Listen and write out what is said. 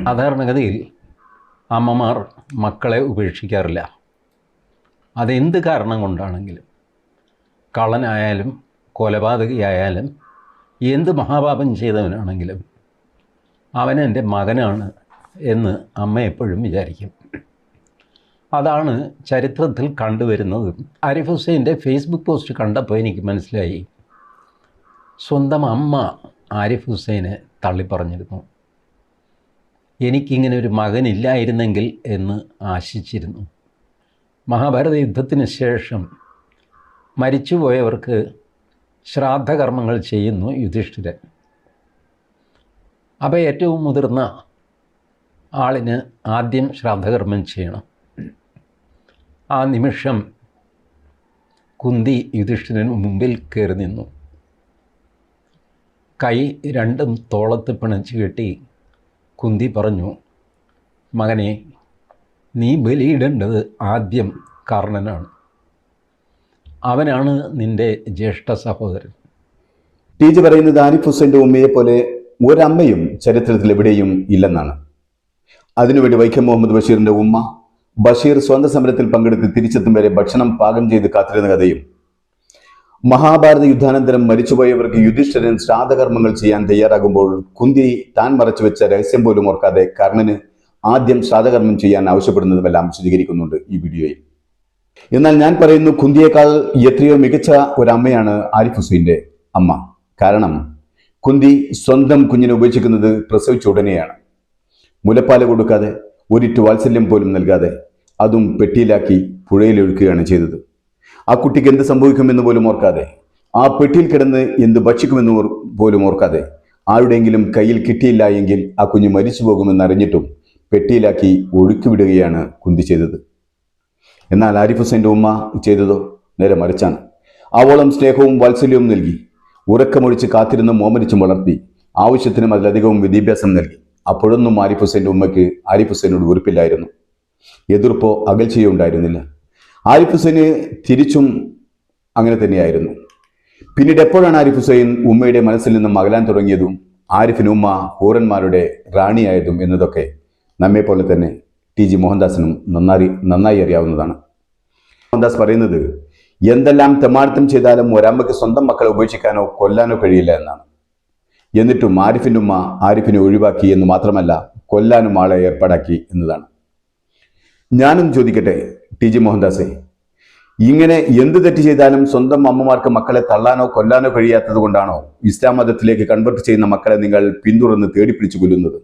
സാധാരണഗതിയിൽ അമ്മമാർ മക്കളെ ഉപേക്ഷിക്കാറില്ല. അതെന്ത് കാരണം കൊണ്ടാണെങ്കിലും, കള്ളനായാലും കൊലപാതകിയായാലും എന്ത് മഹാപാപം ചെയ്തവനാണെങ്കിലും അവൻ എൻ്റെ മകനാണ് എന്ന് അമ്മ എപ്പോഴും വിചാരിക്കും. അതാണ് ചരിത്രത്തിൽ കണ്ടുവരുന്നത്. ആരിഫ് ഹുസൈൻ്റെ ഫേസ്ബുക്ക് പോസ്റ്റ് കണ്ടപ്പോൾ എനിക്ക് മനസ്സിലായി, സ്വന്തം അമ്മ ആരിഫ് ഹുസൈനെ തള്ളിപ്പറഞ്ഞിരുന്നു. എനിക്കിങ്ങനെ ഒരു മകനില്ലായിരുന്നെങ്കിൽ എന്ന് ആശിച്ചിരുന്നു. മഹാഭാരത യുദ്ധത്തിന് ശേഷം മരിച്ചുപോയവർക്ക് ശ്രാദ്ധകർമ്മങ്ങൾ ചെയ്യുന്നു യുധിഷ്ഠിരൻ. അപ്പോൾ ഏറ്റവും മുതിർന്ന ആളിന് ആദ്യം ശ്രാദ്ധകർമ്മം ചെയ്യണം. ആ നിമിഷം കുന്തി യുധിഷ്ഠിരന് മുമ്പിൽ കയറി നിന്നു. കൈ രണ്ടും തോളത്ത് പിണച്ച് കെട്ടി കുന്തി പറഞ്ഞു, മകനെ, നീ ബലിയിടേണ്ടത് ആദ്യം കർണനാണ്. അവനാണ് നിൻ്റെ ജ്യേഷ്ഠ സഹോദരൻ. ടീച്ചർ പറയുന്നത് ആരിഫ് ഹുസൈൻ്റെ ഉമ്മയെ പോലെ ഒരമ്മയും ചരിത്രത്തിൽ എവിടെയും ഇല്ലെന്നാണ്. അതിനുവേണ്ടി വൈക്കം മുഹമ്മദ് ബഷീറിൻ്റെ ഉമ്മ ബഷീർ സ്വന്തം സമരത്തിൽ പങ്കെടുത്ത് തിരിച്ചെത്തും വരെ ഭക്ഷണം പാകം ചെയ്ത് കാത്തിരുന്ന കഥയും, മഹാഭാരത യുദ്ധാനന്തരം മരിച്ചുപോയവർക്ക് യുധിഷ്ഠിരൻ ശ്രാദ്ധകർമ്മങ്ങൾ ചെയ്യാൻ തയ്യാറാകുമ്പോൾ കുന്തി താൻ മറച്ചുവെച്ച രഹസ്യം പോലും ഓർക്കാതെ കർണന് ആദ്യം ശ്രാദ്ധകർമ്മം ചെയ്യാൻ ആവശ്യപ്പെടുന്നതുമെല്ലാം വിശദീകരിക്കുന്നുണ്ട് ഈ വീഡിയോയിൽ. എന്നാൽ ഞാൻ പറയുന്നു, കുന്തിയേക്കാൾ എത്രയോ മികച്ച ഒരമ്മയാണ് ആരിഫ് ഹുസൈൻ്റെ അമ്മ. കാരണം കുന്തി സ്വന്തം കുഞ്ഞിനെ ഉപേക്ഷിക്കുന്നത് പ്രസവിച്ച ഉടനെയാണ്. മുലപ്പാല് കൊടുക്കാതെ, ഒരിറ്റു വാത്സല്യം പോലും നൽകാതെ, അതും പെട്ടിയിലാക്കി പുഴയിലൊഴുക്കുകയാണ് ചെയ്തത്. ആ കുട്ടിക്ക് എന്ത് സംഭവിക്കുമെന്ന് പോലും ഓർക്കാതെ, ആ പെട്ടിയിൽ കിടന്ന് എന്ത് ഭക്ഷിക്കുമെന്ന് പോലും ഓർക്കാതെ, ആരുടെയെങ്കിലും കയ്യിൽ കിട്ടിയില്ല എങ്കിൽ ആ കുഞ്ഞ് മരിച്ചു പോകുമെന്നറിഞ്ഞിട്ടും പെട്ടിയിലാക്കി ഒഴുക്കിവിടുകയാണ് കുന്തി ചെയ്തത്. എന്നാൽ ആരിഫ് ഹുസൈൻ്റെ ഉമ്മ ചെയ്തതോ നേരെ മറിച്ചാണ്. ആവോളം സ്നേഹവും വാത്സല്യവും നൽകി, ഉറക്കമൊഴിച്ച് കാത്തിരുന്ന് മോമരിച്ചും വളർത്തി, ആവശ്യത്തിനും അതിലധികവും വിദ്യാഭ്യാസം നൽകി. അപ്പോഴൊന്നും ആരിഫ് ഹുസൈൻ്റെ ഉമ്മയ്ക്ക് ആരിഫ് ഹുസൈനോട് വെറുപ്പില്ലായിരുന്നു, എതിർപ്പോ അകൽച്ചയോ ഉണ്ടായിരുന്നില്ല. ആരിഫ് ഹുസൈന് തിരിച്ചും അങ്ങനെ തന്നെയായിരുന്നു. പിന്നീട് എപ്പോഴാണ് ആരിഫ് ഹുസൈൻ ഉമ്മയുടെ മനസ്സിൽ നിന്നും അകലാൻ തുടങ്ങിയതും ആരിഫിന് ഉമ്മ ഹൂറന്മാരുടെ റാണിയായതും എന്നതൊക്കെ നമ്മെപ്പോലെ തന്നെ ടി ജി മോഹൻദാസിനും നന്നായി അറിയാവുന്നതാണ്. മോഹൻദാസ് പറയുന്നത്, എന്തെല്ലാം തെമാർത്ഥം ചെയ്താലും ഒരമ്മയ്ക്ക് സ്വന്തം മക്കളെ ഉപേക്ഷിക്കാനോ കൊല്ലാനോ കഴിയില്ല എന്നാണ്. എന്നിട്ടും ആരിഫിൻ്റെ ഉമ്മ ആരിഫിനെ ഒഴിവാക്കി എന്ന് മാത്രമല്ല, കൊല്ലാനും ആളെ ഏർപ്പാടാക്കി എന്നതാണ്. ഞാനും ചോദിക്കട്ടെ ടി ജി മോഹൻദാസെ, ഇങ്ങനെ എന്ത് തെറ്റ് ചെയ്താലും സ്വന്തം അമ്മമാർക്ക് മക്കളെ തള്ളാനോ കൊല്ലാനോ കഴിയാത്തത് കൊണ്ടാണോ ഇസ്ലാം മതത്തിലേക്ക് കൺവെർട്ട് ചെയ്യുന്ന മക്കളെ നിങ്ങൾ പിന്തുടർന്ന് തേടിപ്പിടിച്ചു കൊല്ലുന്നത്?